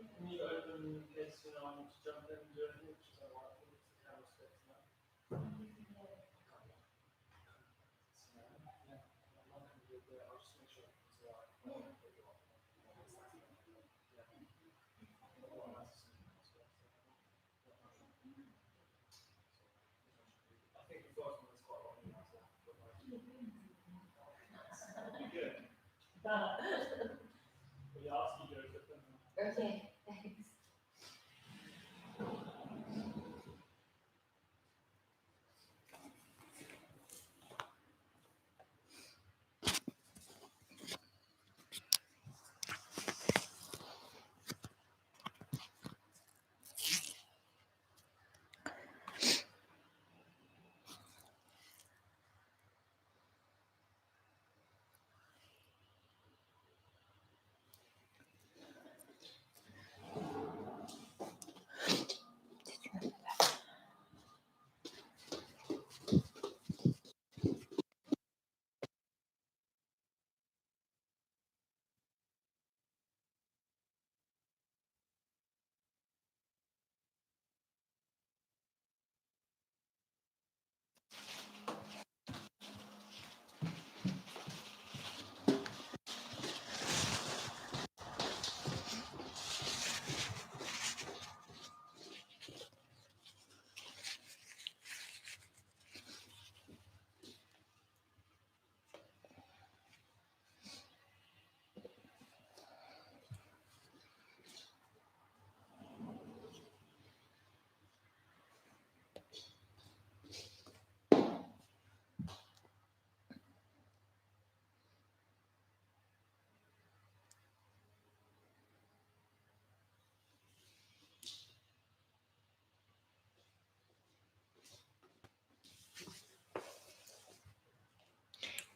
Can you open in case I want to jump in and do anything? Just I want to camera sticks now. Yeah, I'm not going to do it. I'll just make sure it's alright. Yeah. I think the first one is quite long. Good. We ask you to put them. Okay, thanks.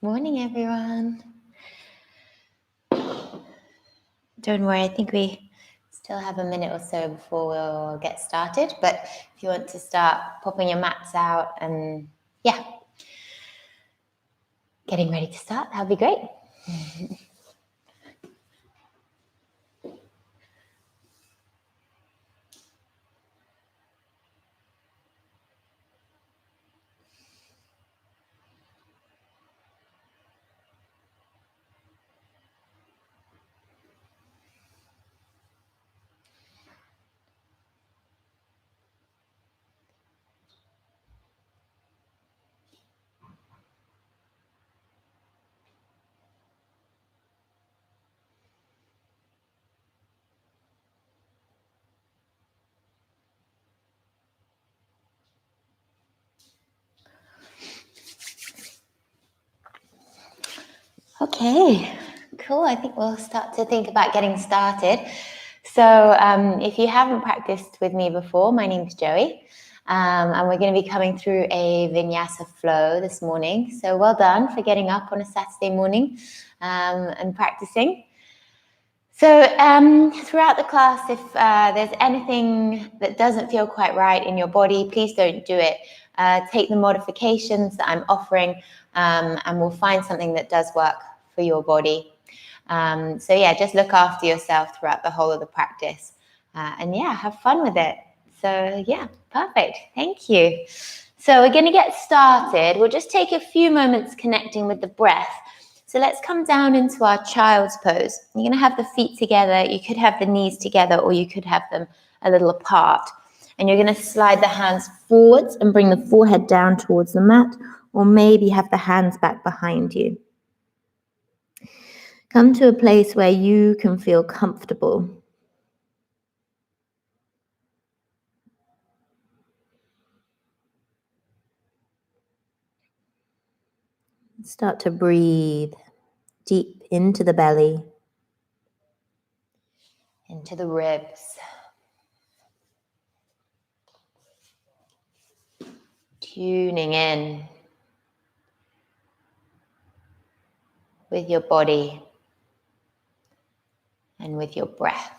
Morning, everyone. Don't worry, I think we still have a minute or so before we'll get started. But if you want to start popping your mats out and getting ready to start, that'd be great. Okay, cool. I think we'll start to think about getting started. So if you haven't practiced with me before, my name's Joey, and we're going to be coming through a Vinyasa flow this morning. So well done for getting up on a Saturday morning and practicing. So throughout the class, if there's anything that doesn't feel quite right in your body, please don't do it. Take the modifications that I'm offering and we'll find something that does work for your body. So yeah, just look after yourself throughout the whole of the practice. And yeah, have fun with it. So yeah, perfect. Thank you. So we're going to get started. We'll just take a few moments connecting with the breath. So let's come down into our child's pose. You're going to have the feet together. You could have the knees together or you could have them a little apart. And you're going to slide the hands forwards and bring the forehead down towards the mat, or maybe have the hands back behind you. Come to a place where you can feel comfortable. Start to breathe deep into the belly, into the ribs. Tuning in with your body and with your breath.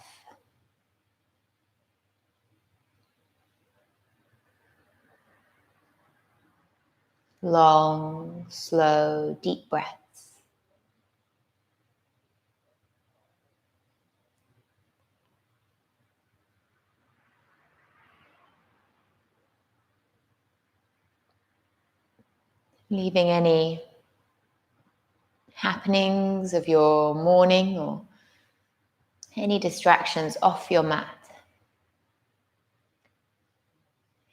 Long, slow, deep breaths. leaving any happenings of your morning or any distractions off your mat,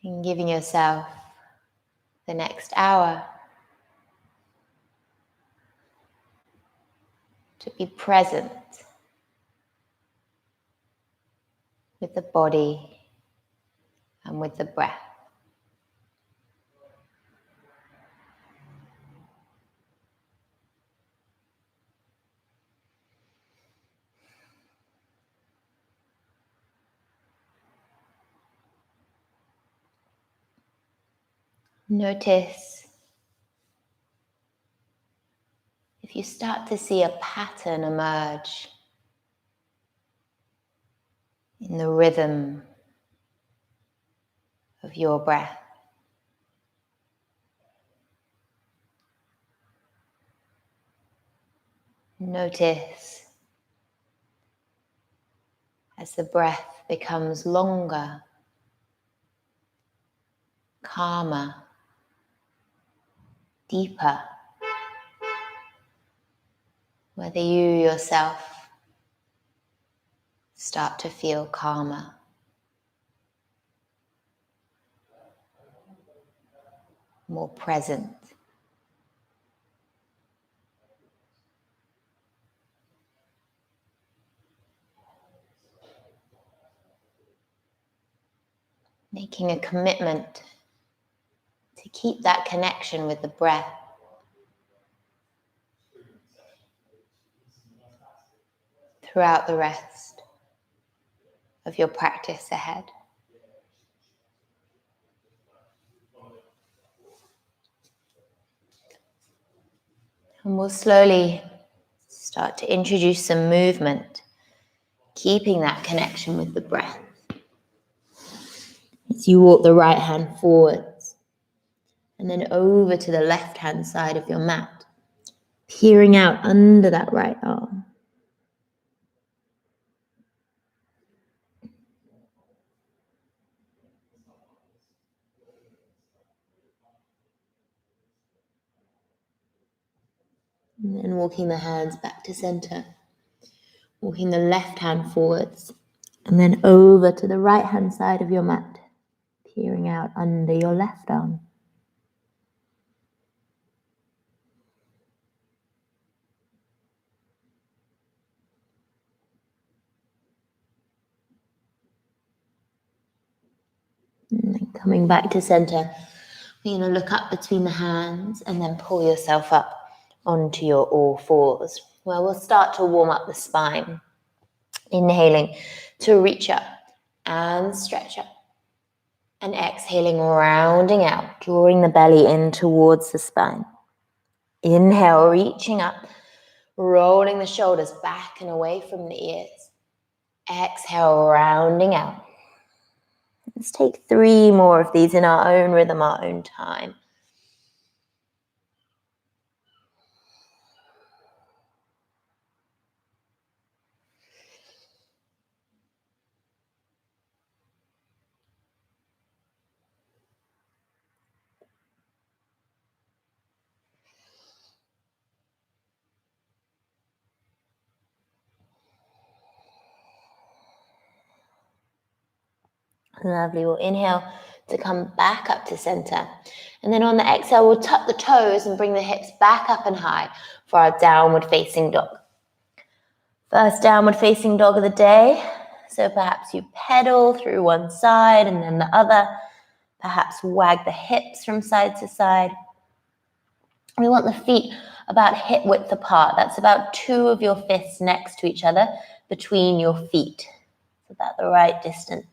and giving yourself the next hour to be present with the body and with the breath. Notice if you start to see a pattern emerge in the rhythm of your breath. Notice as the breath becomes longer, calmer, deeper, whether you yourself start to feel calmer. More present. Making a commitment to keep that connection with the breath. Throughout the rest of your practice ahead. And we'll slowly start to introduce some movement, keeping that connection with the breath. As you walk the right hand forwards and then over to the left hand side of your mat, peering out under that right arm. And then walking the hands back to center. Walking the left hand forwards and then over to the right hand side of your mat, peering out under your left arm. And then coming back to center, you're going to look up between the hands and then pull yourself up onto your all fours. Well, we'll start to warm up the spine. Inhaling to reach up and stretch up. And exhaling, rounding out, drawing the belly in towards the spine. Inhale, reaching up, rolling the shoulders back and away from the ears. Exhale, rounding out. Let's take 3 more of these in our own rhythm, our own time. Lovely. We'll inhale to come back up to center. And then on the exhale, we'll tuck the toes and bring the hips back up and high for our downward facing dog. First downward facing dog of the day. So perhaps you pedal through one side and then the other. Perhaps wag the hips from side to side. We want the feet about hip width apart. That's about 2 of your fists next to each other between your feet. It's about the right distance.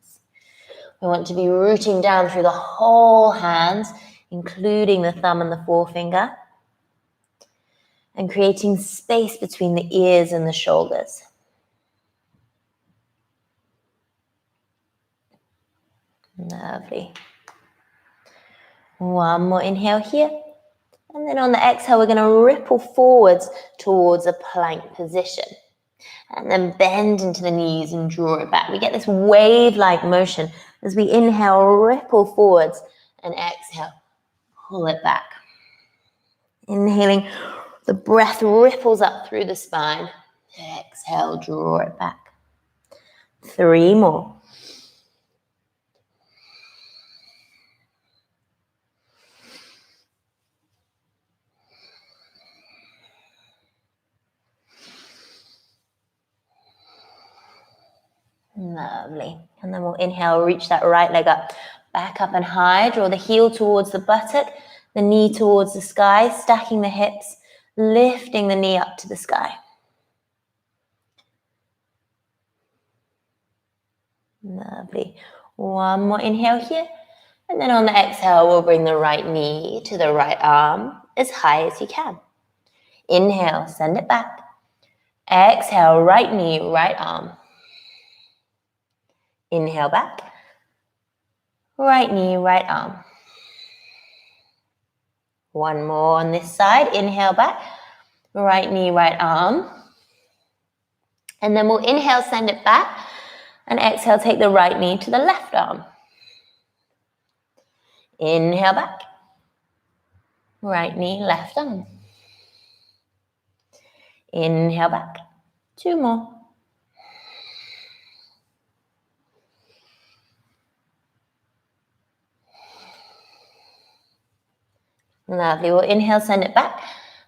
We want to be rooting down through the whole hands, including the thumb and the forefinger, and creating space between the ears and the shoulders. Lovely. One more inhale here. And then on the exhale, we're going to ripple forwards towards a plank position. And then bend into the knees and draw it back. We get this wave-like motion as we inhale, ripple forwards, and exhale, pull it back. Inhaling, the breath ripples up through the spine. Exhale, draw it back. 3 more. Lovely. And then we'll inhale, reach that right leg up. Back up and high. Draw the heel towards the buttock, the knee towards the sky, stacking the hips, lifting the knee up to the sky. Lovely. One more inhale here. And then on the exhale, we'll bring the right knee to the right arm as high as you can. Inhale, send it back. Exhale, right knee, right arm. Inhale back. Right knee, right arm. One more on this side. Inhale back. Right knee, right arm. And then we'll inhale, send it back. And exhale, take the right knee to the left arm. Inhale back. Right knee, left arm. Inhale back. 2 more. Lovely. We'll inhale, send it back.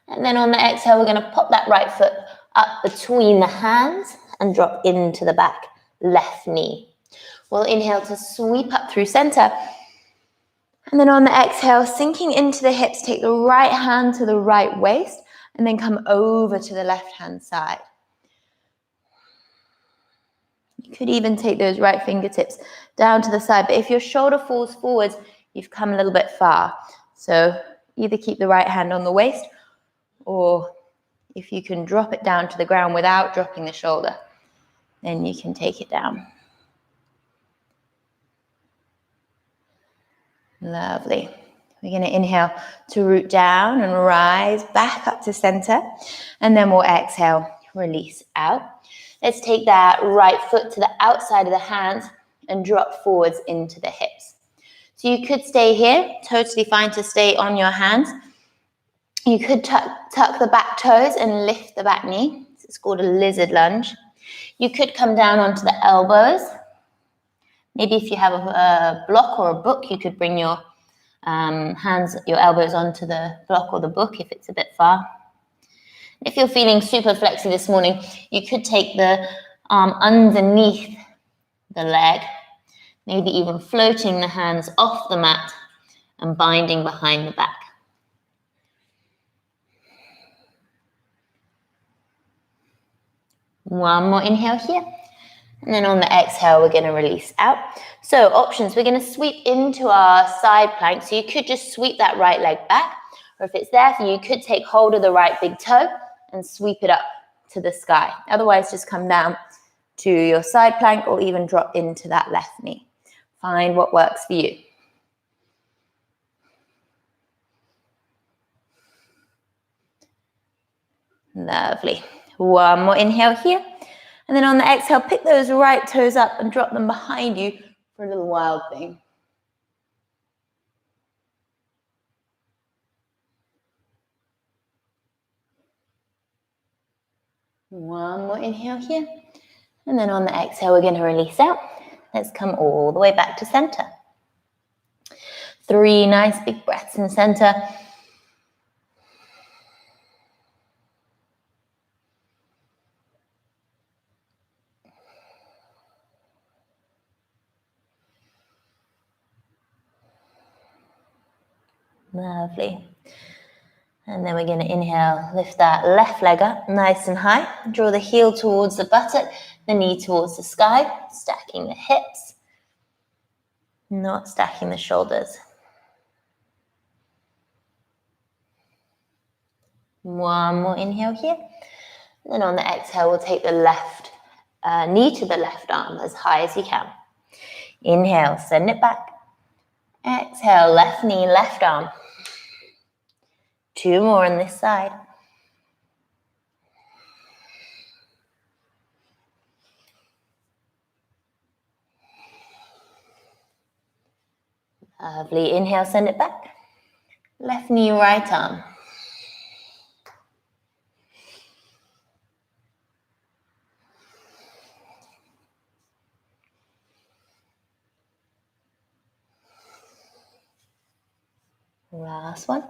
And then on the exhale, we're going to pop that right foot up between the hands and drop into the back left knee. We'll inhale to sweep up through center. And then on the exhale, sinking into the hips, take the right hand to the right waist and then come over to the left-hand side. You could even take those right fingertips down to the side, but if your shoulder falls forwards, you've come a little bit far. So either keep the right hand on the waist, or if you can drop it down to the ground without dropping the shoulder, then you can take it down. Lovely. We're going to inhale to root down and rise back up to center. And then we'll exhale, release out. Let's take that right foot to the outside of the hands and drop forwards into the hips. So you could stay here, totally fine to stay on your hands. You could tuck the back toes and lift the back knee. It's called a lizard lunge. You could come down onto the elbows. Maybe if you have a block or a book, you could bring your your elbows onto the block or the book if it's a bit far. If you're feeling super flexy this morning, you could take the arm underneath the leg, maybe even floating the hands off the mat and binding behind the back. One more inhale here. And then on the exhale, we're going to release out. So options, we're going to sweep into our side plank. So you could just sweep that right leg back. Or if it's there for you, you could take hold of the right big toe and sweep it up to the sky. Otherwise, just come down to your side plank or even drop into that left knee. Find what works for you. Lovely. One more inhale here. And then on the exhale, pick those right toes up and drop them behind you for a little wild thing. One more inhale here. And then on the exhale, we're going to release out. Let's come all the way back to center. 3 nice big breaths in center. Lovely. And then we're going to inhale, lift that left leg up nice and high. Draw the heel towards the buttock, the knee towards the sky, stacking the hips, not stacking the shoulders. One more inhale here. And then on the exhale, we'll take the left knee to the left arm as high as you can. Inhale, send it back. Exhale, left knee, left arm. 2 more on this side. Lovely. Inhale, send it back. Left knee, right arm. Last one.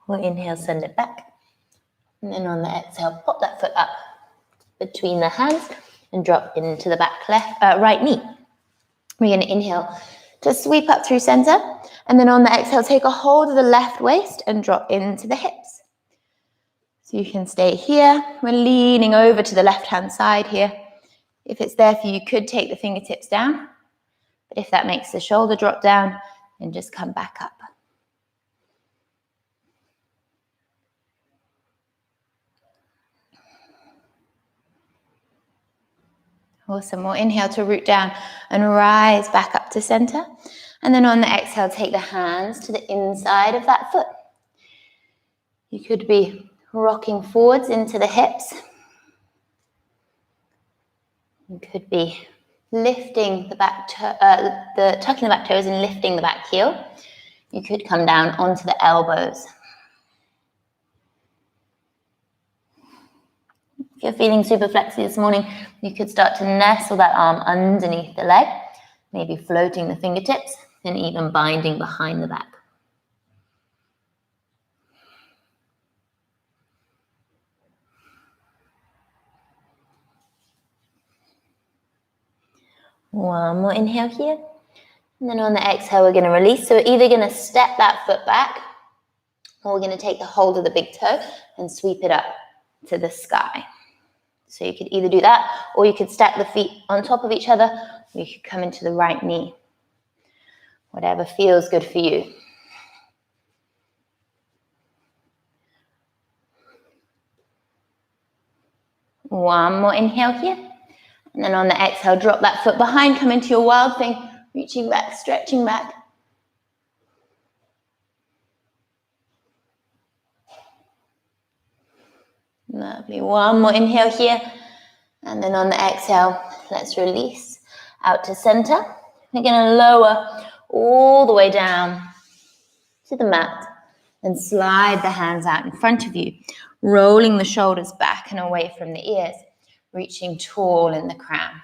We'll inhale, send it back. And then on the exhale, pop that foot up between the hands and drop into the back right knee. We're going to inhale to sweep up through center. And then on the exhale, take a hold of the left waist and drop into the hips. So you can stay here. We're leaning over to the left-hand side here. If it's there for you, you could take the fingertips down. But if that makes the shoulder drop down, then just come back up. Awesome. We'll inhale to root down and rise back up to center. And then on the exhale, take the hands to the inside of that foot. You could be rocking forwards into the hips. You could be lifting the back, tucking the back toes and lifting the back heel. You could come down onto the elbows. If you're feeling super flexy this morning, you could start to nestle that arm underneath the leg, maybe floating the fingertips and even binding behind the back. One more inhale here. And then on the exhale, we're going to release. So we're either going to step that foot back or we're going to take the hold of the big toe and sweep it up to the sky. So you could either do that or you could stack the feet on top of each other, or you could come into the right knee. Whatever feels good for you. One more inhale here. And then on the exhale, drop that foot behind, come into your wild thing, reaching back, stretching back. Lovely. One more inhale here. And then on the exhale, let's release out to center. We're going to lower all the way down to the mat and slide the hands out in front of you, rolling the shoulders back and away from the ears, reaching tall in the crown.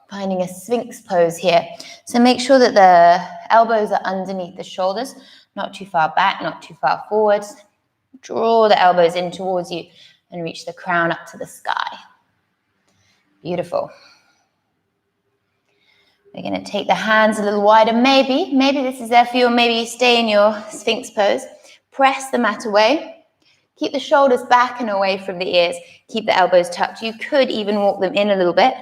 Finding a Sphinx pose here. So make sure that the elbows are underneath the shoulders, not too far back, not too far forwards. Draw the elbows in towards you and reach the crown up to the sky. Beautiful. We're going to take the hands a little wider. Maybe this is there for you, or maybe you stay in your Sphinx pose. Press the mat away. Keep the shoulders back and away from the ears. Keep the elbows tucked. You could even walk them in a little bit.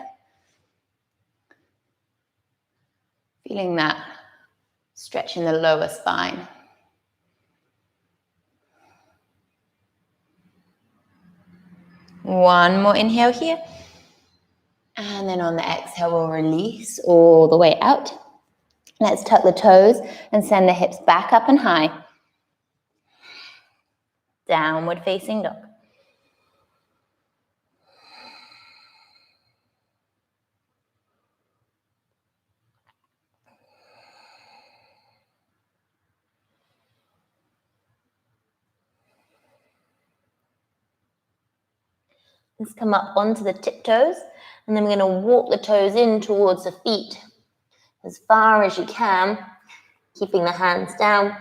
Feeling that stretch in the lower spine. One more inhale here. And then on the exhale, we'll release all the way out. Let's tuck the toes and send the hips back up and high. Downward facing dog. Let's come up onto the tiptoes, and then we're going to walk the toes in towards the feet as far as you can, keeping the hands down,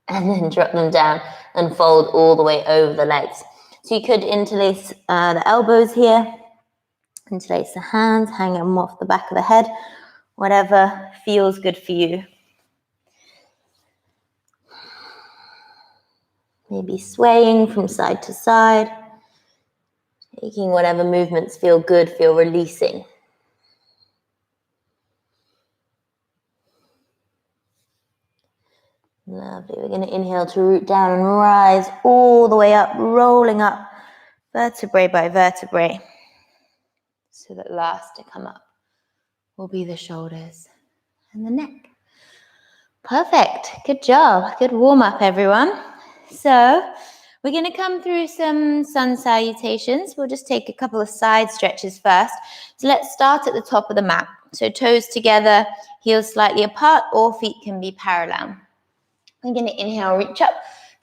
and then drop them down and fold all the way over the legs. So you could interlace the elbows here, interlace the hands, hang them off the back of the head, whatever feels good for you. Maybe swaying from side to side. Taking whatever movements feel good, feel releasing. Lovely. We're going to inhale to root down and rise all the way up, rolling up vertebrae by vertebrae. So that last to come up will be the shoulders and the neck. Perfect. Good job. Good warm up, everyone. So we're going to come through some sun salutations. We'll just take a couple of side stretches first. So let's start at the top of the mat. So toes together, heels slightly apart, or feet can be parallel. We're going to inhale, reach up,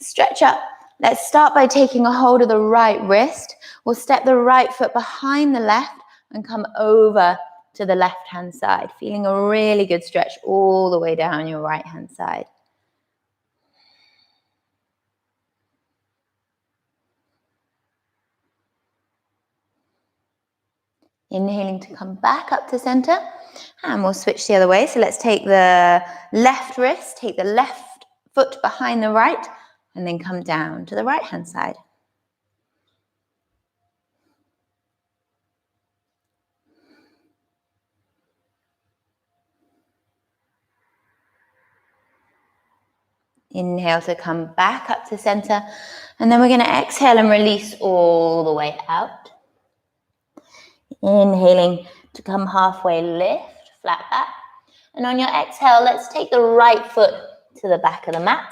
stretch up. Let's start by taking a hold of the right wrist. We'll step the right foot behind the left and come over to the left-hand side, feeling a really good stretch all the way down your right-hand side. Inhaling to come back up to center, and we'll switch the other way. So let's take the left wrist, take the left foot behind the right, and then come down to the right-hand side. Inhale to come back up to center, and then we're going to exhale and release all the way out. Inhaling to come halfway, lift, flat back. And on your exhale, let's take the right foot to the back of the mat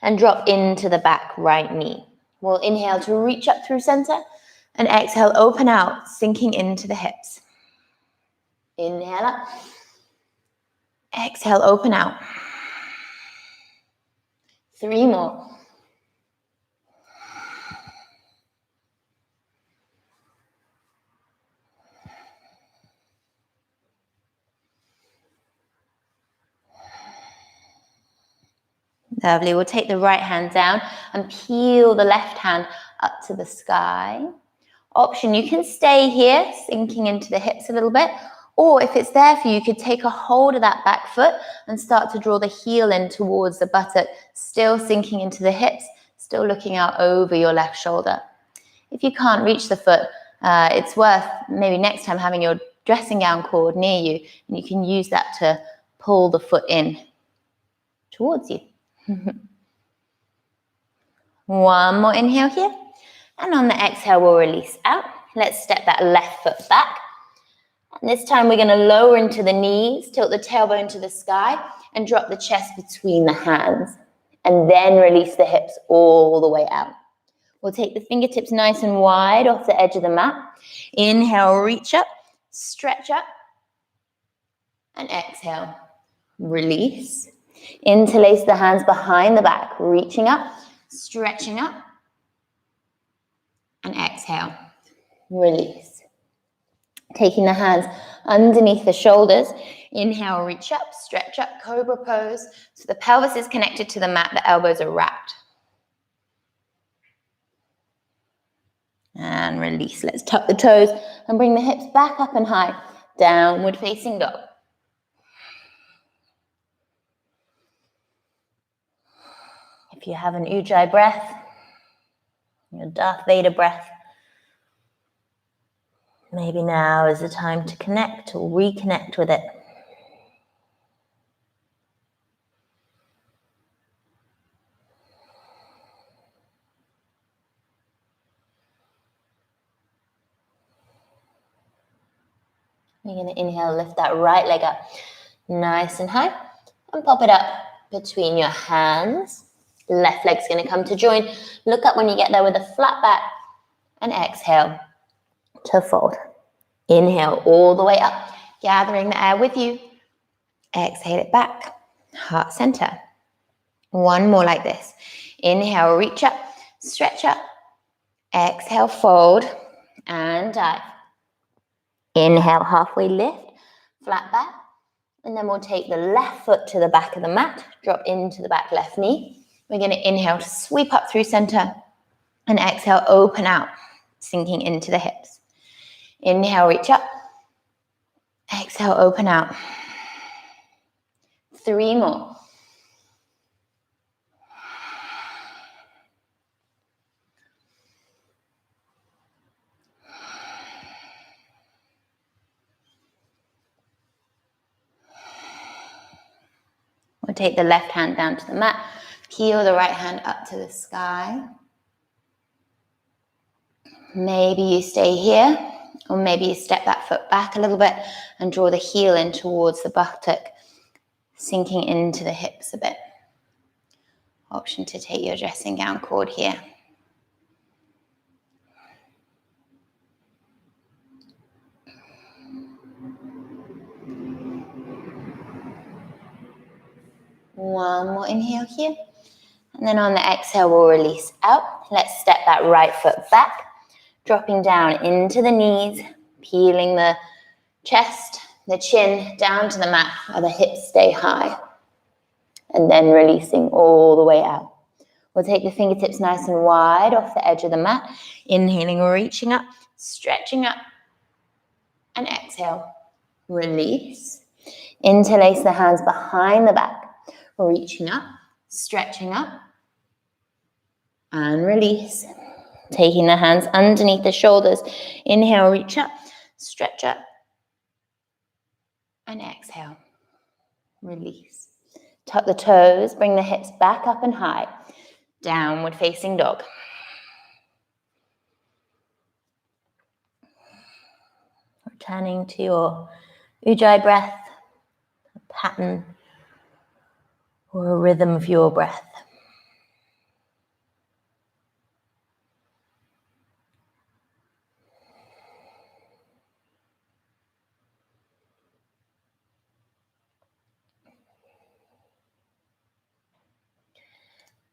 and drop into the back right knee. We'll inhale to reach up through center and exhale, open out, sinking into the hips. Inhale up. Exhale, open out. 3 more. Lovely. We'll take the right hand down and peel the left hand up to the sky. Option, you can stay here, sinking into the hips a little bit, or if it's there for you, you could take a hold of that back foot and start to draw the heel in towards the buttock, still sinking into the hips, still looking out over your left shoulder. If you can't reach the foot, it's worth maybe next time having your dressing gown cord near you, and you can use that to pull the foot in towards you. One more inhale here, and on the exhale we'll release out. Let's step that left foot back, and this time we're going to lower into the knees, tilt the tailbone to the sky and drop the chest between the hands, and then release the hips all the way out. We'll take the fingertips nice and wide off the edge of the mat. Inhale, reach up, stretch up, and exhale, release. Interlace the hands behind the back, reaching up, stretching up, and exhale, release. Taking the hands underneath the shoulders, inhale, reach up, stretch up, cobra pose. So the pelvis is connected to the mat, the elbows are wrapped. And release. Let's tuck the toes and bring the hips back up and high, downward facing dog. If you have an Ujjayi breath, your Darth Vader breath, maybe now is the time to connect or reconnect with it. You're going to inhale, lift that right leg up nice and high and pop it up between your hands. Left leg's going to come to join. Look up when you get there with a flat back, and exhale to fold. Inhale all the way up, gathering the air with you. Exhale it back, heart center. One more like this. Inhale, reach up, stretch up. Exhale, fold and dive. Inhale, halfway lift, flat back. And then we'll take the left foot to the back of the mat, drop into the back left knee. We're going to inhale to sweep up through center and exhale, open out, sinking into the hips. Inhale, reach up. Exhale, open out. 3 more. We'll take the left hand down to the mat, peel the right hand up to the sky. Maybe you stay here, or maybe you step that foot back a little bit and draw the heel in towards the buttock, sinking into the hips a bit. Option to take your dressing gown cord here. One more inhale here. And then on the exhale, we'll release out. Let's step that right foot back, dropping down into the knees, Peeling the chest, the chin down to the mat while the hips stay high. And then releasing all the way out. We'll take the fingertips nice and wide off the edge of the mat. Inhaling, reaching up, stretching up. And exhale, release. Interlace the hands behind the back. Reaching up, stretching up. And release. Taking the hands underneath the shoulders. Inhale, reach up, stretch up. And exhale, release. Tuck the toes, bring the hips back up and high. Downward facing dog. Returning to your Ujjayi breath, a pattern or a rhythm of your breath.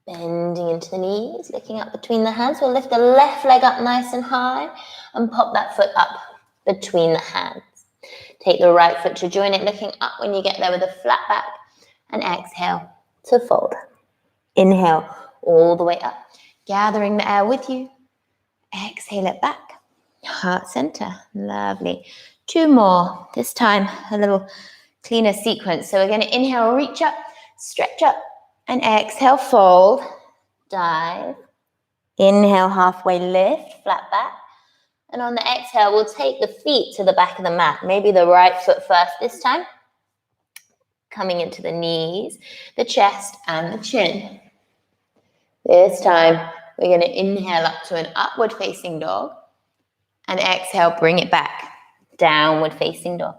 Bending into the knees, looking up between the hands. We'll lift the left leg up nice and high and pop that foot up between the hands. Take the right foot to join it, looking up when you get there with a flat back. And exhale to fold. Inhale all the way up, gathering the air with you. Exhale it back. Heart center. Lovely. 2 more. This time a little cleaner sequence. So we're going to inhale, reach up, stretch up. And exhale, fold, dive. Inhale, halfway lift, flat back. And on the exhale, we'll take the feet to the back of the mat. Maybe the right foot first this time. Coming into the knees, the chest, and the chin. This time, we're going to inhale up to an upward facing dog. And exhale, bring it back. Downward facing dog.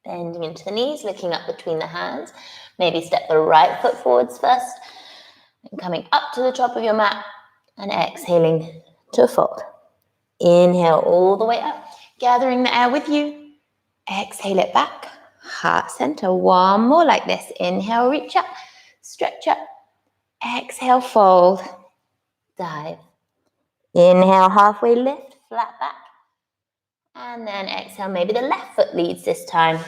Bending into the knees, looking up between the hands. Maybe step the right foot forwards first. And coming up to the top of your mat. And exhaling to fold. Inhale all the way up. Gathering the air with you. Exhale it back. Heart center. 1 more like this. Inhale, reach up. Stretch up. Exhale, fold. Dive. Inhale, halfway lift. Flat back. And then exhale, maybe the left foot leads this time.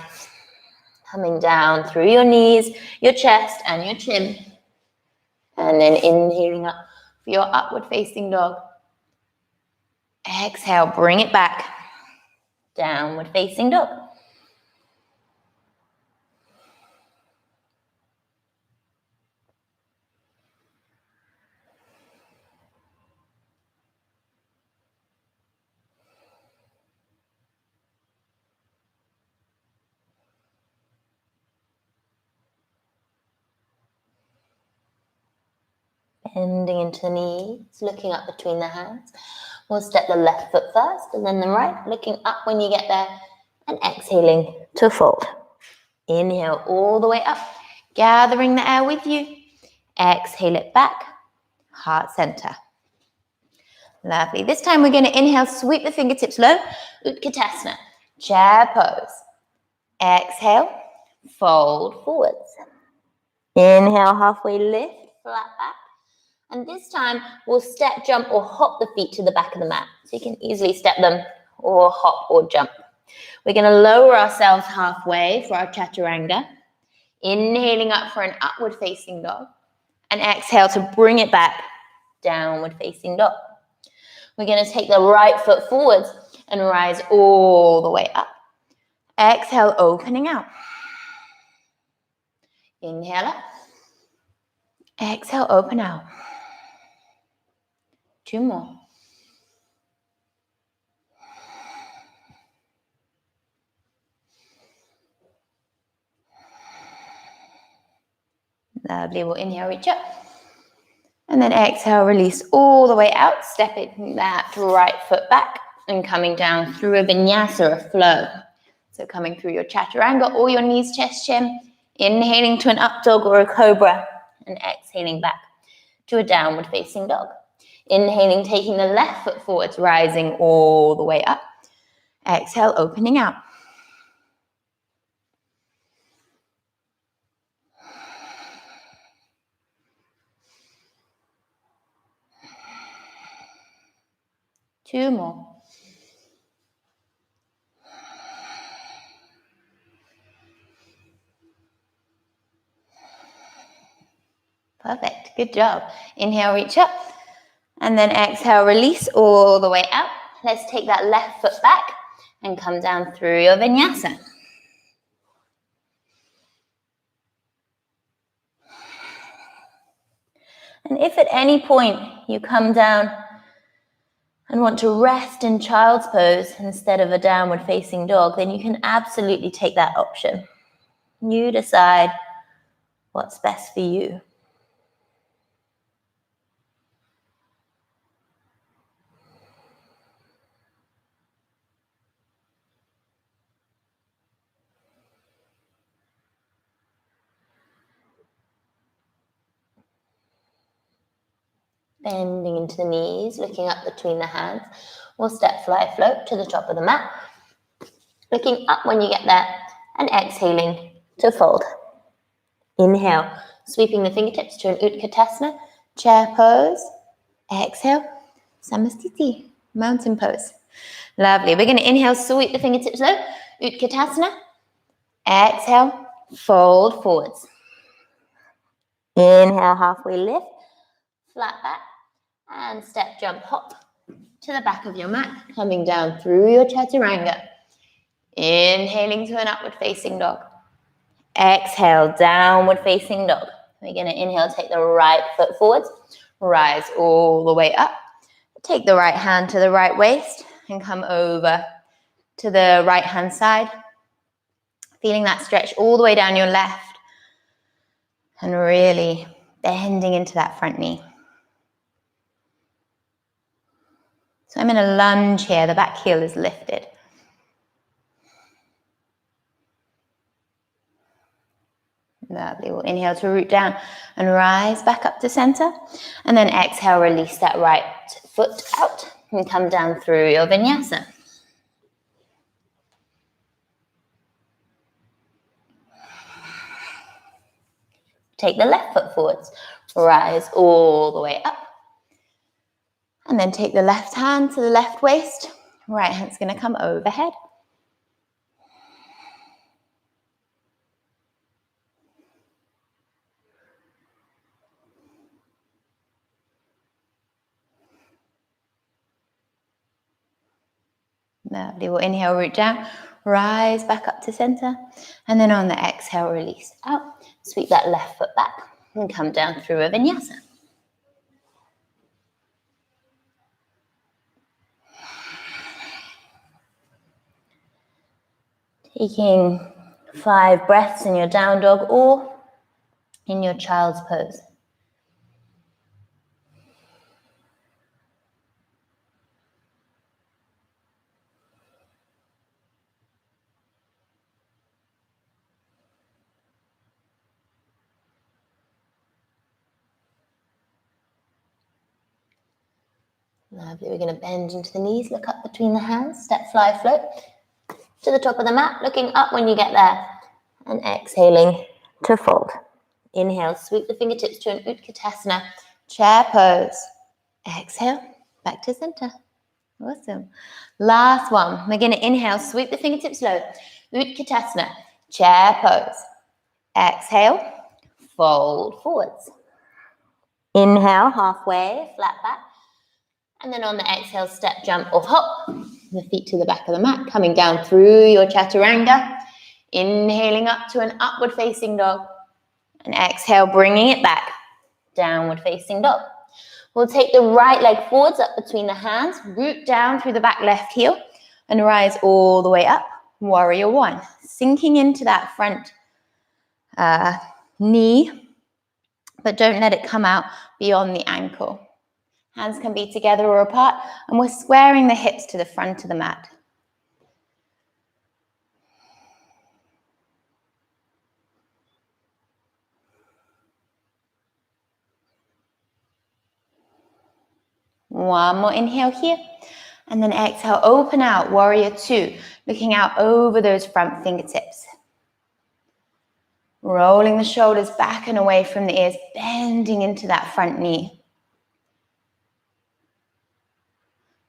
Coming down through your knees, your chest, and your chin. And then inhaling up for your upward facing dog. Exhale, bring it back. Downward facing dog. Bending into the knees, looking up between the hands. We'll step the left foot first and then the right, looking up when you get there and exhaling to fold. Inhale all the way up, gathering the air with you. Exhale it back, heart center. Lovely. This time we're going to inhale, sweep the fingertips low, Utkatasana, chair pose. Exhale, fold forwards. Inhale, halfway lift, flat back. And this time, we'll step, jump, or hop the feet to the back of the mat. So you can easily step them, or hop, or jump. We're going to lower ourselves halfway for our chaturanga. Inhaling up for an upward facing dog. And exhale to bring it back, downward facing dog. We're going to take the right foot forwards and rise all the way up. Exhale, opening out. Inhale up. Exhale, open out. 2 more. Lovely. We'll inhale, reach up. And then exhale, release all the way out. Stepping that right foot back and coming down through a vinyasa, a flow. So coming through your chaturanga or your knees, chest, chin. Inhaling to an up dog or a cobra. And exhaling back to a downward facing dog. Inhaling, taking the left foot forwards, rising all the way up. Exhale, opening out. Two more. Perfect, good job. Inhale, reach up, and then exhale, release all the way up. Let's take that left foot back and come down through your vinyasa. And if at any point you come down and want to rest in child's pose instead of a downward facing dog, then you can absolutely take that option. You decide what's best for you. Bending into the knees, looking up between the hands. We'll step fly float to the top of the mat. Looking up when you get there and exhaling to fold. Inhale, sweeping the fingertips to an Utkatasana, chair pose. Exhale, Samastiti, mountain pose. Lovely. We're going to inhale, sweep the fingertips low, Utkatasana. Exhale, fold forwards. Inhale, halfway lift, flat back, and step, jump, hop to the back of your mat, coming down through your chaturanga. Inhaling to an upward facing dog. Exhale, downward facing dog. We're going to inhale, take the right foot forwards, rise all the way up. Take the right hand to the right waist and come over to the right hand side. Feeling that stretch all the way down your left and really bending into that front knee. So I'm in a lunge here, the back heel is lifted. Lovely. We'll inhale to root down and rise back up to center. And then exhale, release that right foot out and come down through your vinyasa. Take the left foot forwards, rise all the way up. And then take the left hand to the left waist. Right hand's going to come overhead. Lovely. We'll inhale, root down, rise back up to center. And then on the exhale, release out. Sweep that left foot back and come down through a vinyasa. Taking 5 breaths in your down dog or in your child's pose. Lovely. We're going to bend into the knees, look up between the hands, step fly float to the top of the mat, looking up when you get there, and exhaling to fold. Inhale, sweep the fingertips to an Utkatasana, chair pose. Exhale, back to center. Awesome. Last one. We're going to inhale, sweep the fingertips low, Utkatasana, chair pose. Exhale, fold forwards. Inhale, halfway, flat back. And then on the exhale, step, jump, or hop. The feet to the back of the mat, coming down through your chaturanga. Inhaling up to an upward facing dog. And exhale, bringing it back. Downward facing dog. We'll take the right leg forwards up between the hands. Root down through the back left heel. And rise all the way up. Warrior one. Sinking into that front knee. But don't let it come out beyond the ankle. Hands can be together or apart, and we're squaring the hips to the front of the mat. One more inhale here. And then exhale, open out, warrior two, looking out over those front fingertips. Rolling the shoulders back and away from the ears, bending into that front knee.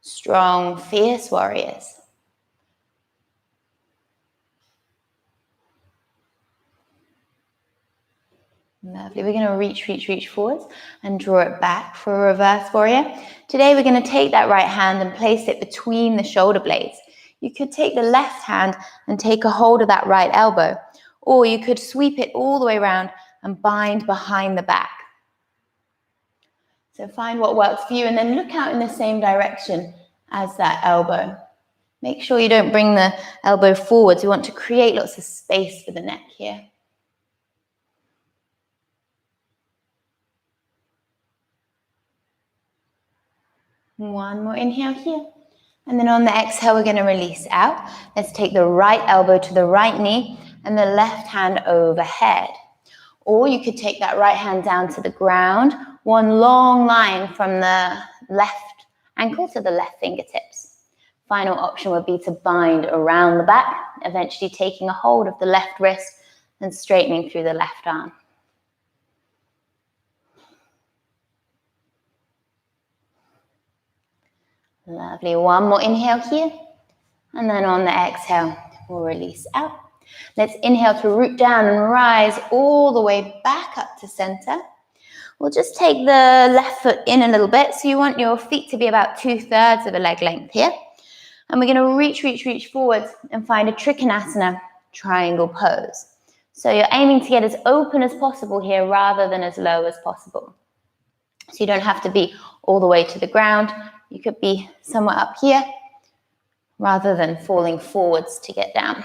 Strong, fierce warriors. Lovely. We're going to reach forwards and draw it back for a reverse warrior. Today we're going to take that right hand and place it between the shoulder blades. You could take the left hand and take a hold of that right elbow, or you could sweep it all the way around and bind behind the back. So find what works for you and then look out in the same direction as that elbow. Make sure you don't bring the elbow forwards. We want to create lots of space for the neck here. One more inhale here. And then on the exhale, we're going to release out. Let's take the right elbow to the right knee and the left hand overhead. Or you could take that right hand down to the ground, one long line from the left ankle to the left fingertips. Final option would be to bind around the back, eventually taking a hold of the left wrist and straightening through the left arm. Lovely. One more inhale here. And then on the exhale, we'll release out. Let's inhale to root down and rise all the way back up to center. We'll just take the left foot in a little bit. So you want your feet to be about 2/3 of a leg length here. And we're going to reach forwards and find a Trikonasana triangle pose. So you're aiming to get as open as possible here rather than as low as possible. So you don't have to be all the way to the ground. You could be somewhere up here rather than falling forwards to get down.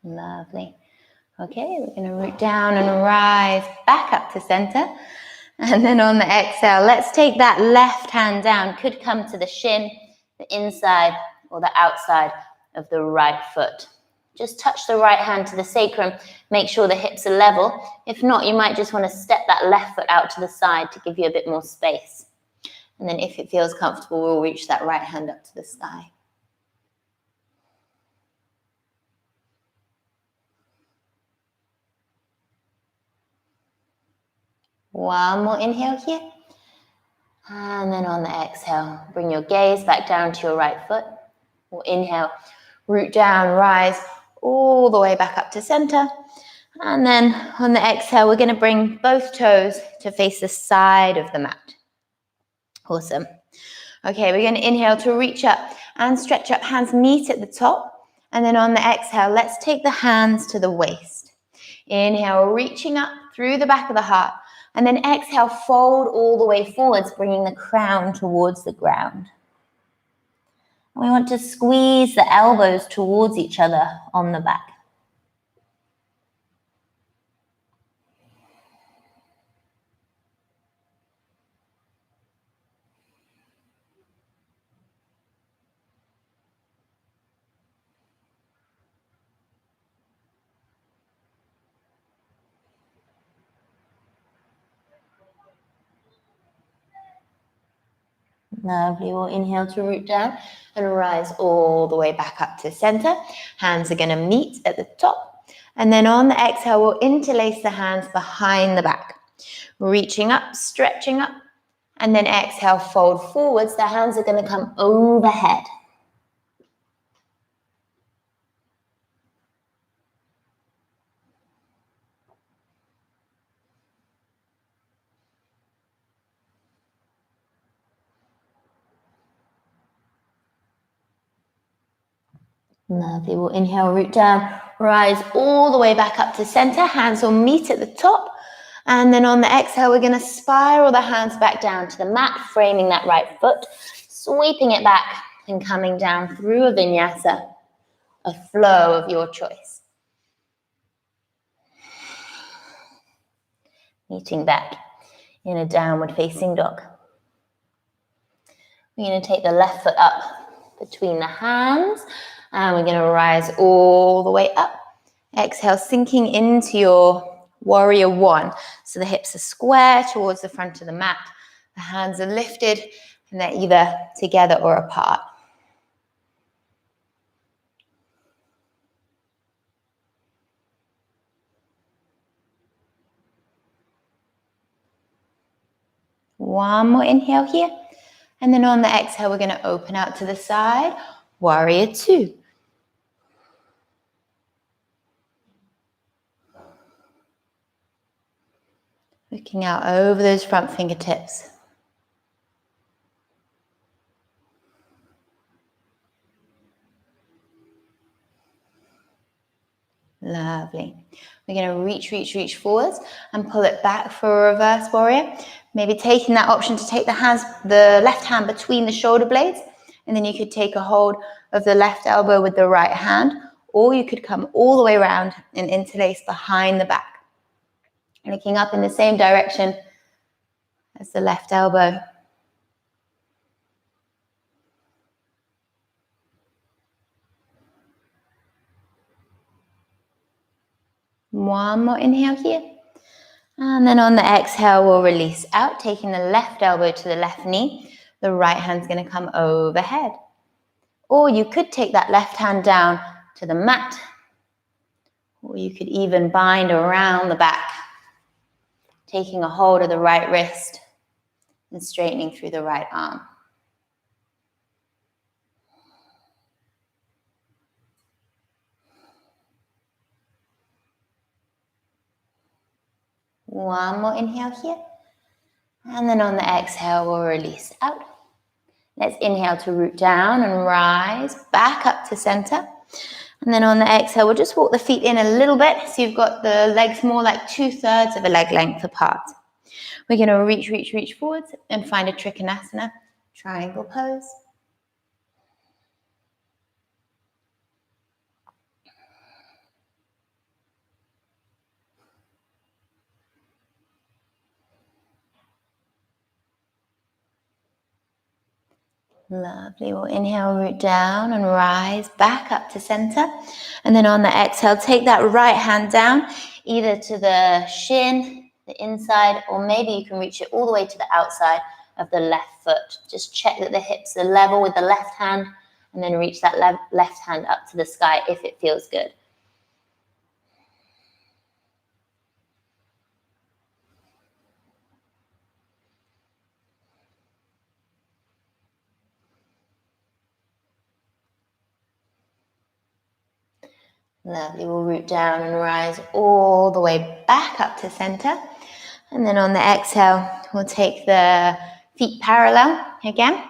Lovely. Okay, we're going to root down and rise back up to center. And then on the exhale, let's take that left hand down. Could come to the shin, the inside or the outside of the right foot. Just touch the right hand to the sacrum. Make sure the hips are level. If not, you might just want to step that left foot out to the side to give you a bit more space. And then if it feels comfortable, we'll reach that right hand up to the sky. One more inhale here. And then on the exhale, bring your gaze back down to your right foot. We'll inhale, root down, rise all the way back up to center. And then on the exhale, we're going to bring both toes to face the side of the mat. Awesome. Okay, we're going to inhale to reach up and stretch up. Hands meet at the top. And then on the exhale, let's take the hands to the waist. Inhale, reaching up through the back of the heart. And then exhale, fold all the way forwards, bringing the crown towards the ground. And we want to squeeze the elbows towards each other on the back. Lovely. We'll inhale to root down and rise all the way back up to center. Hands are going to meet at the top. And then on the exhale, we'll interlace the hands behind the back. Reaching up, stretching up. And then exhale, fold forwards. The hands are going to come overhead. Lovely. We'll inhale, root down, rise all the way back up to center. Hands will meet at the top. And then on the exhale, we're going to spiral the hands back down to the mat, framing that right foot, sweeping it back and coming down through a vinyasa, a flow of your choice. Meeting back in a downward facing dog. We're going to take the left foot up between the hands. And we're going to rise all the way up. Exhale, sinking into your warrior one. So the hips are square towards the front of the mat. The hands are lifted and they're either together or apart. One more inhale here. And then on the exhale, we're going to open out to the side. Warrior two. Looking out over those front fingertips. Lovely. We're going to reach forwards and pull it back for a reverse warrior. Maybe taking that option to take the left hand between the shoulder blades, and then you could take a hold of the left elbow with the right hand, or you could come all the way around and interlace behind the back. Looking up in the same direction as the left elbow. One more inhale here. And then on the exhale, we'll release out, taking the left elbow to the left knee. The right hand's going to come overhead. Or you could take that left hand down to the mat. Or you could even bind around the back, taking a hold of the right wrist and straightening through the right arm. One more inhale here. And then on the exhale, we'll release out. Let's inhale to root down and rise back up to center. And then on the exhale, we'll just walk the feet in a little bit. So you've got the legs more like 2/3 of a leg length apart. We're going to reach forwards and find a Trikonasana, triangle pose. Lovely. We'll inhale, root down and rise back up to center. And then on the exhale, take that right hand down, either to the shin, the inside, or maybe you can reach it all the way to the outside of the left foot. Just check that the hips are level with the left hand, and then reach that left hand up to the sky if it feels good. Lovely. We'll root down and rise all the way back up to center. And then on the exhale, we'll take the feet parallel again.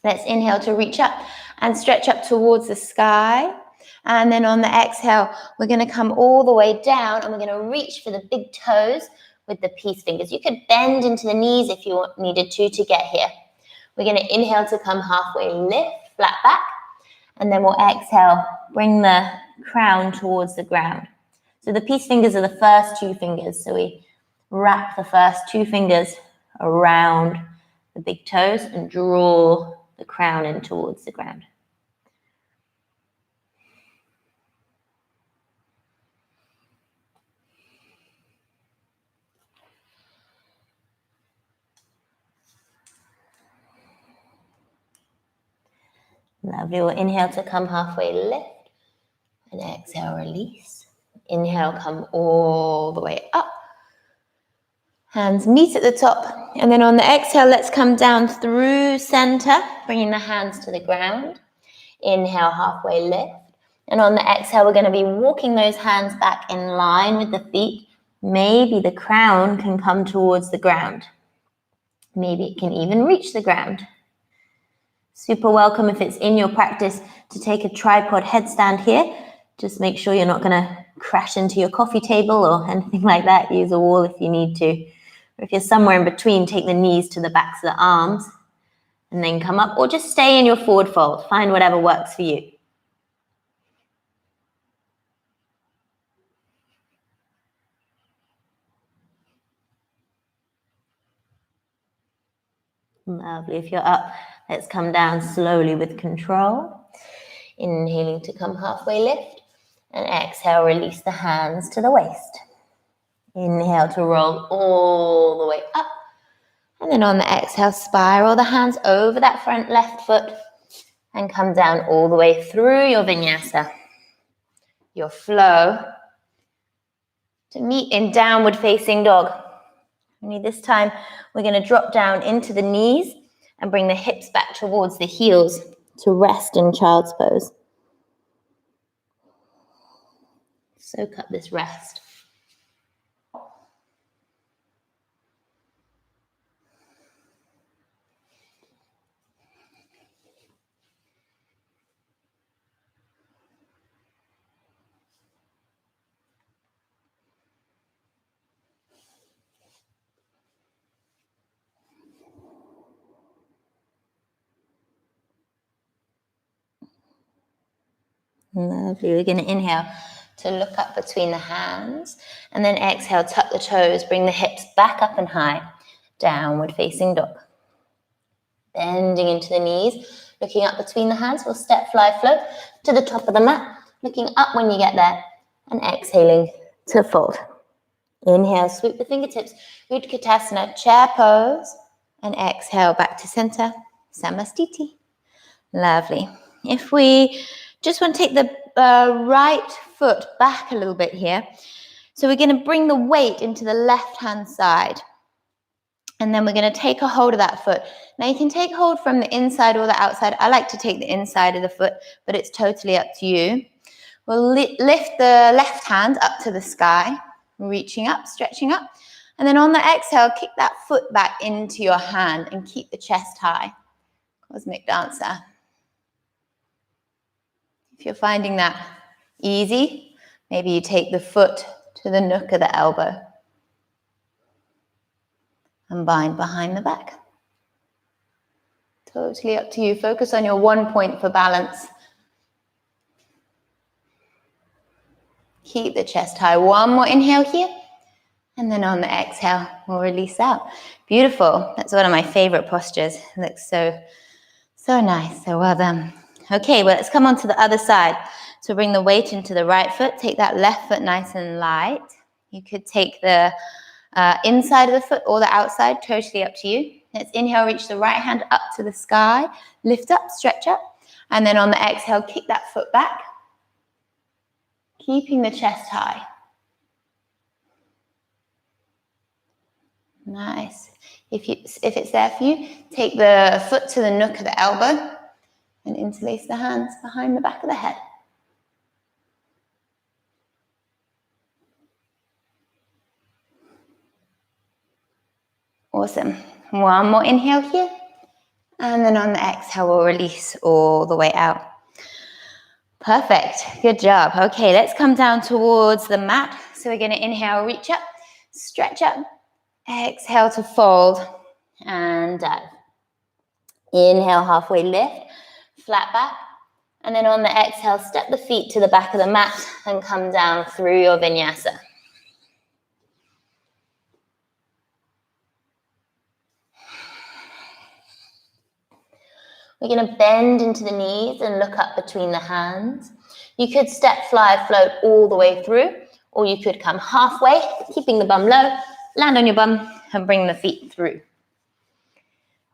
Let's inhale to reach up and stretch up towards the sky. And then on the exhale, we're going to come all the way down and we're going to reach for the big toes with the peace fingers. You could bend into the knees if you needed to get here. We're going to inhale to come halfway, lift, flat back. And then we'll exhale, bring the crown towards the ground. So the peace fingers are the first two fingers. So we wrap the first two fingers around the big toes and draw the crown in towards the ground. Lovely. We'll inhale to come halfway, lift, and exhale, release. Inhale, come all the way up. Hands meet at the top. And then on the exhale, let's come down through center, bringing the hands to the ground. Inhale, halfway lift. And on the exhale, we're going to be walking those hands back in line with the feet. Maybe the crown can come towards the ground. Maybe it can even reach the ground. Super welcome if it's in your practice to take a tripod headstand here. Just make sure you're not going to crash into your coffee table or anything like that. Use a wall if you need to. Or if you're somewhere in between, take the knees to the backs of the arms and then come up, or just stay in your forward fold. Find whatever works for you. Lovely. If you're up, let's come down slowly with control. Inhaling to come halfway lift. And exhale, release the hands to the waist. Inhale to roll all the way up. And then on the exhale, spiral the hands over that front left foot and come down all the way through your vinyasa, your flow, to meet in downward facing dog. Only this time, we're going to drop down into the knees and bring the hips back towards the heels to rest in child's pose. Soak up this rest. Lovely. We're going to inhale to look up between the hands, and then exhale, tuck the toes, bring the hips back up and high, downward facing dog. Bending into the knees, looking up between the hands. We'll step, fly, float to the top of the mat, looking up when you get there, and exhaling to fold. Inhale, sweep the fingertips, Utkatasana, chair pose, and exhale back to center, Samastiti. Lovely. If we just want to take the right foot back a little bit here, so we're going to bring the weight into the left-hand side. And then we're going to take a hold of that foot. Now you can take hold from the inside or the outside. I like to take the inside of the foot, but it's totally up to you. We'll lift the left hand up to the sky, reaching up, stretching up. And then on the exhale, kick that foot back into your hand and keep the chest high. Cosmic Dancer. If you're finding that easy, maybe you take the foot to the nook of the elbow. And bind behind the back. Totally up to you. Focus on your 1 point for balance. Keep the chest high. One more inhale here. And then on the exhale, we'll release out. Beautiful. That's one of my favorite postures. It looks so nice. So well done. Okay, well, let's come on to the other side. So bring the weight into the right foot. Take that left foot nice and light. You could take the inside of the foot or the outside, totally up to you. Let's inhale, reach the right hand up to the sky, lift up, stretch up, and then on the exhale, kick that foot back, keeping the chest high. Nice. If it's there for you, take the foot to the nook of the elbow and interlace the hands behind the back of the head. Awesome. One more inhale here. And then on the exhale, we'll release all the way out. Perfect. Good job. Okay, let's come down towards the mat. So we're going to inhale, reach up, stretch up. Exhale to fold and dive. Inhale, halfway lift, flat back. And then on the exhale, step the feet to the back of the mat and come down through your vinyasa. We're going to bend into the knees and look up between the hands. You could step, fly, float all the way through, or you could come halfway, keeping the bum low, land on your bum, and bring the feet through.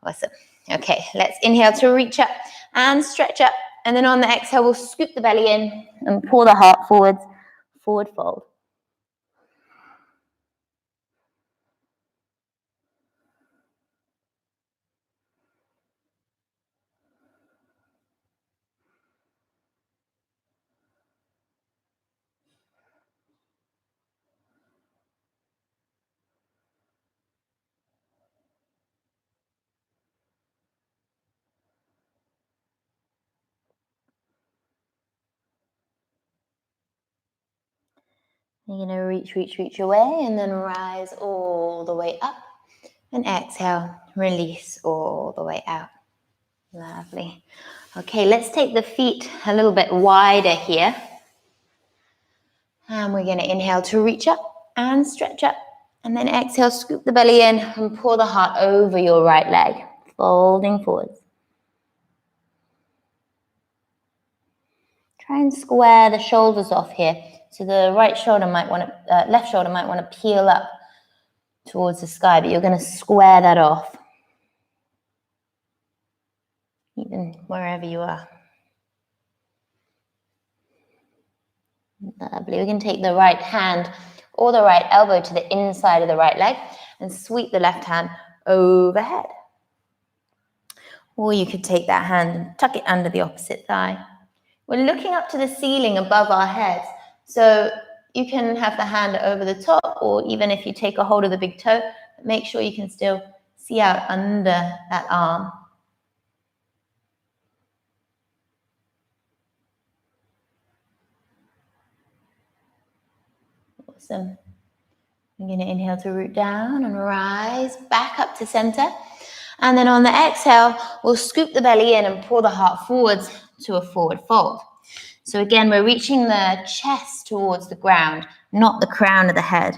Awesome. Okay, let's inhale to reach up and stretch up. And then on the exhale, we'll scoop the belly in and pull the heart forwards, forward fold. You're going to reach away and then rise all the way up. And exhale, release all the way out. Lovely. Okay, let's take the feet a little bit wider here. And we're going to inhale to reach up and stretch up. And then exhale, scoop the belly in and pull the heart over your right leg, folding forwards. Try and square the shoulders off here. So the right shoulder might want to, left shoulder might want to peel up towards the sky, but you're going to square that off, even wherever you are. Lovely. We can take the right hand or the right elbow to the inside of the right leg and sweep the left hand overhead. Or you could take that hand and tuck it under the opposite thigh. We're looking up to the ceiling above our heads. So you can have the hand over the top, or even if you take a hold of the big toe, make sure you can still see out under that arm. Awesome. I'm going to inhale to root down and rise back up to center. And then on the exhale, we'll scoop the belly in and pull the heart forwards to a forward fold. So again, we're reaching the chest towards the ground, not the crown of the head.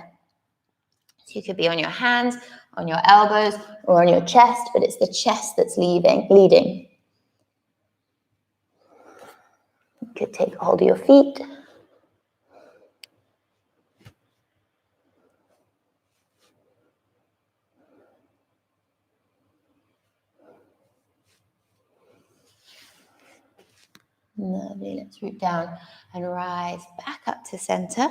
So you could be on your hands, on your elbows, or on your chest, but it's the chest that's leading. You could take hold of your feet. Lovely, let's root down and rise back up to center.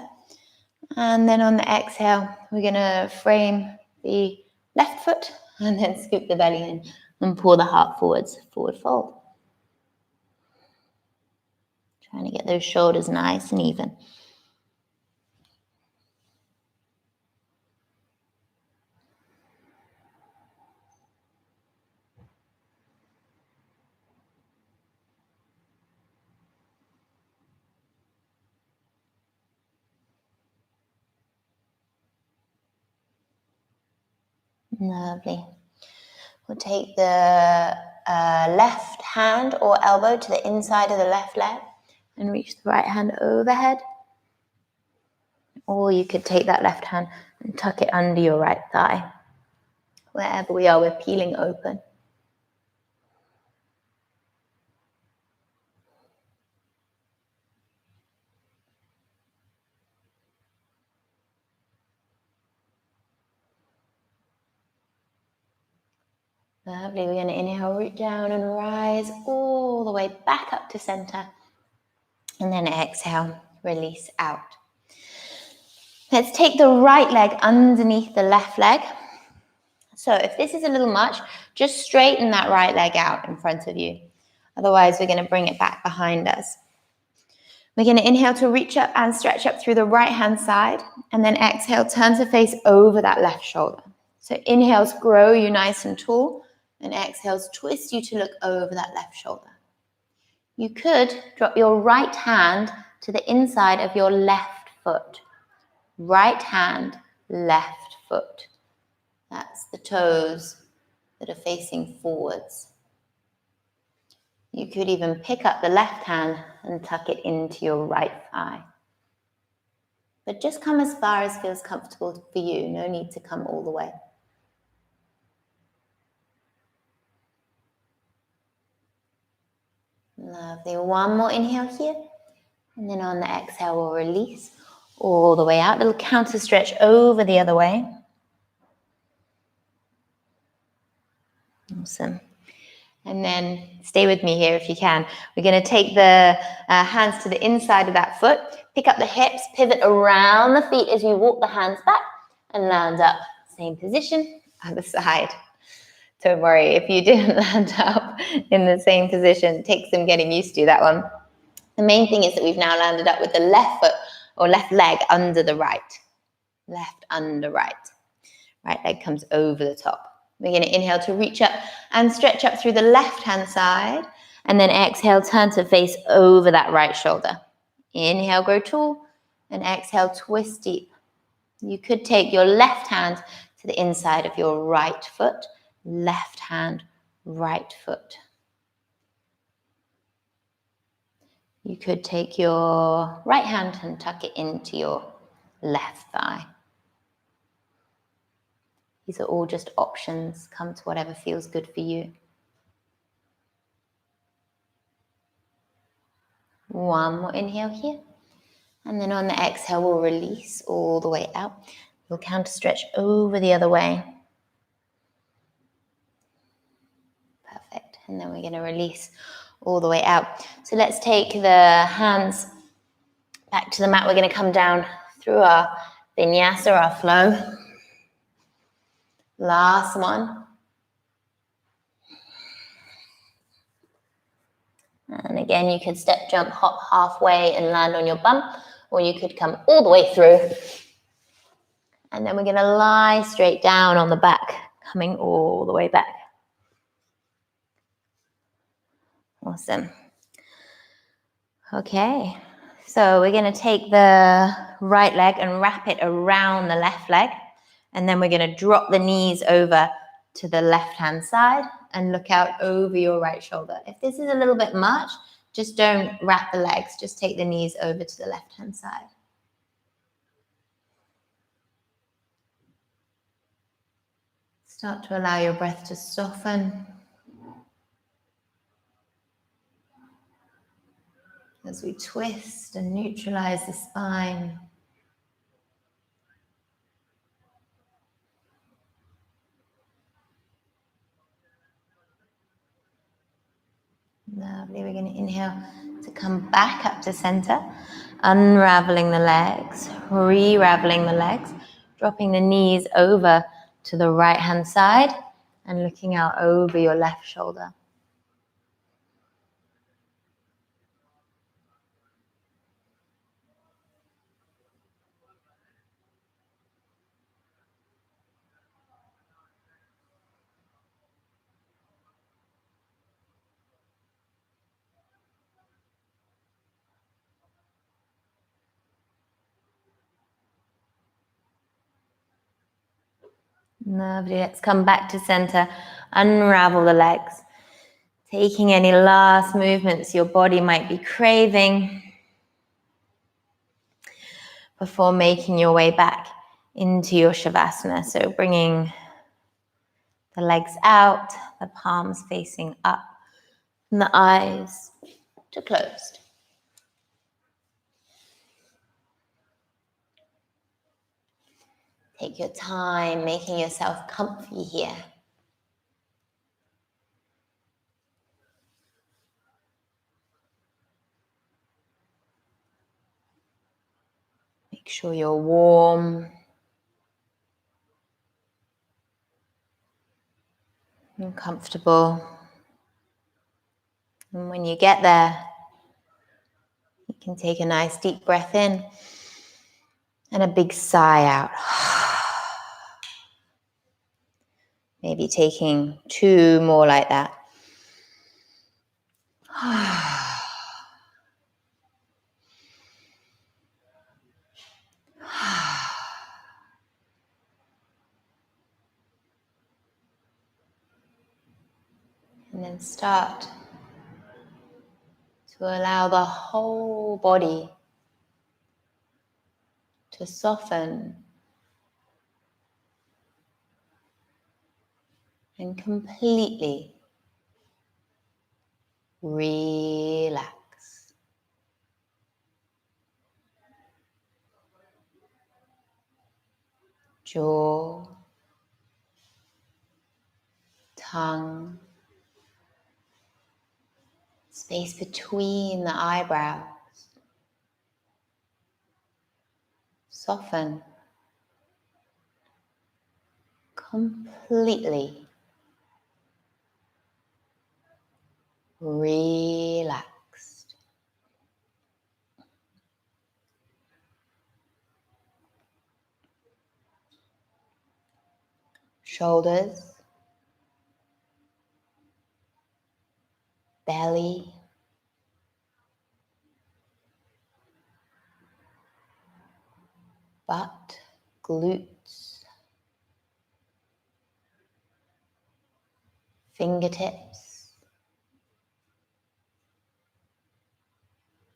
And then on the exhale, we're gonna frame the left foot and then scoop the belly in and pull the heart forwards, forward fold. Trying to get those shoulders nice and even. Lovely. We'll take the left hand or elbow to the inside of the left leg and reach the right hand overhead. Or you could take that left hand and tuck it under your right thigh. Wherever we are, we're peeling open. Lovely. We're going to inhale, root down and rise all the way back up to center. And then exhale, release out. Let's take the right leg underneath the left leg. So if this is a little much, just straighten that right leg out in front of you. Otherwise, we're going to bring it back behind us. We're going to inhale to reach up and stretch up through the right hand side. And then exhale, turn to face over that left shoulder. So inhales, grow you nice and tall. And exhales, twist you to look over that left shoulder. You could drop your right hand to the inside of your left foot. Right hand, left foot. That's the toes that are facing forwards. You could even pick up the left hand and tuck it into your right thigh. But just come as far as feels comfortable for you. No need to come all the way. Lovely. One more inhale here. And then on the exhale, we'll release all the way out. Little counter stretch over the other way. Awesome. And then stay with me here if you can. We're going to take the hands to the inside of that foot. Pick up the hips, pivot around the feet as you walk the hands back and land up. Same position, other side. Don't worry, if you didn't land up in the same position, it takes some getting used to, that one. The main thing is that we've now landed up with the left foot or left leg under the right. Left under right. Right leg comes over the top. We're going to inhale to reach up and stretch up through the left-hand side. And then exhale, turn to face over that right shoulder. Inhale, grow tall. And exhale, twist deep. You could take your left hand to the inside of your right foot. Left hand, right foot. You could take your right hand and tuck it into your left thigh. These are all just options. Come to whatever feels good for you. One more inhale here. And then on the exhale, we'll release all the way out. We'll counter stretch over the other way. Perfect. And then we're going to release all the way out. So let's take the hands back to the mat. We're going to come down through our Vinyasa, our flow. Last one. And again, you could step, jump, hop halfway and land on your bum, or you could come all the way through. And then we're going to lie straight down on the back, coming all the way back. Awesome. Okay, so we're going to take the right leg and wrap it around the left leg. And then we're going to drop the knees over to the left-hand side and look out over your right shoulder. If this is a little bit much, just don't wrap the legs. Just take the knees over to the left-hand side. Start to allow your breath to soften as we twist and neutralize the spine. Lovely. We're going to inhale to come back up to center, unraveling the legs, re-raveling the legs, dropping the knees over to the right-hand side and looking out over your left shoulder. Lovely. Let's come back to center, unravel the legs. Taking any last movements your body might be craving before making your way back into your Shavasana. So bringing the legs out, the palms facing up, and the eyes to closed. Take your time making yourself comfy here. Make sure you're warm and comfortable. And when you get there, you can take a nice deep breath in and a big sigh out. Maybe taking 2 more like that. And then start to allow the whole body to soften and completely relax. Jaw, tongue, space between the eyebrows. Soften completely. Relaxed. Shoulders, belly, butt, glutes, fingertips,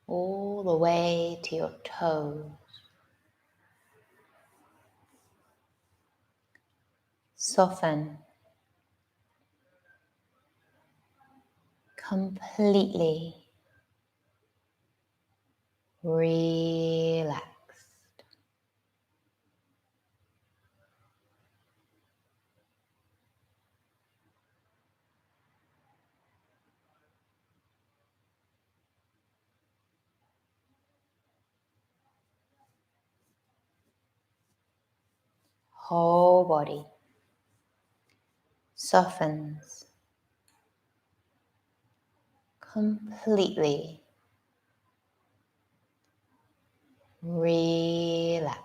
all the way to your toes. Soften completely. relaxed. Whole body softens completely. Relax.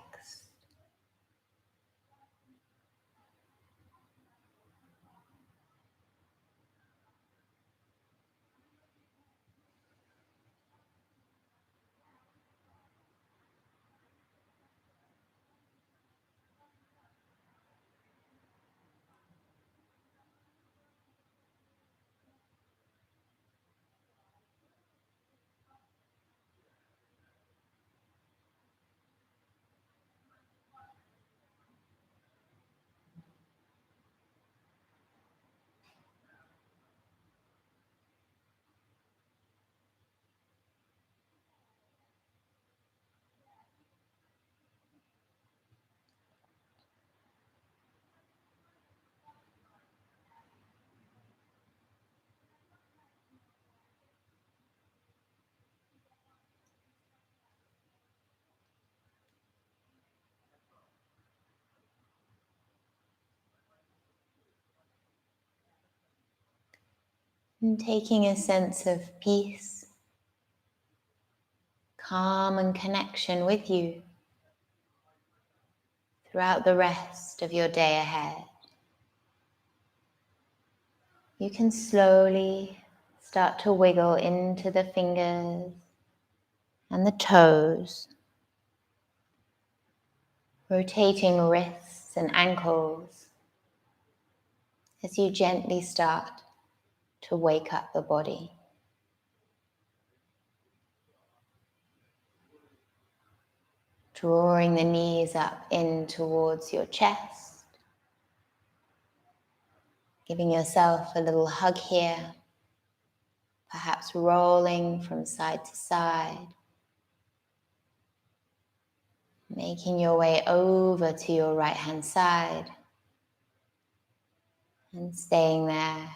And taking a sense of peace, calm and connection with you throughout the rest of your day ahead. You can slowly start to wiggle into the fingers and the toes, rotating wrists and ankles as you gently start to wake up the body. Drawing the knees up in towards your chest, giving yourself a little hug here, perhaps rolling from side to side, making your way over to your right hand side and staying there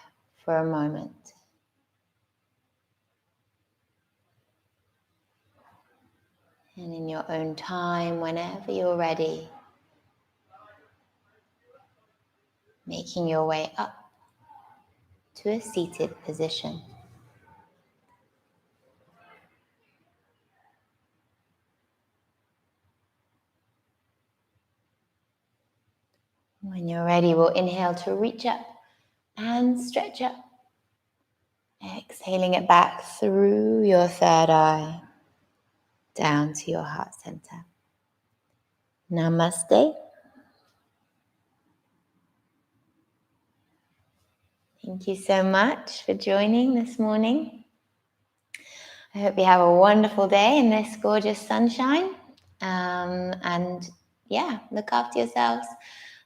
for a moment. And in your own time, whenever you're ready, making your way up to a seated position. When you're ready, we'll inhale to reach up and stretch up. Exhaling it back through your third eye, down to your heart center. Namaste. Thank you so much for joining this morning. I hope you have a wonderful day in this gorgeous sunshine. And yeah, look after yourselves.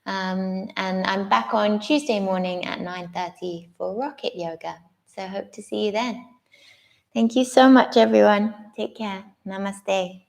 And I'm back on Tuesday morning at 9:30 for Rocket Yoga. So hope to see you then. Thank you so much, everyone. Take care. Namaste.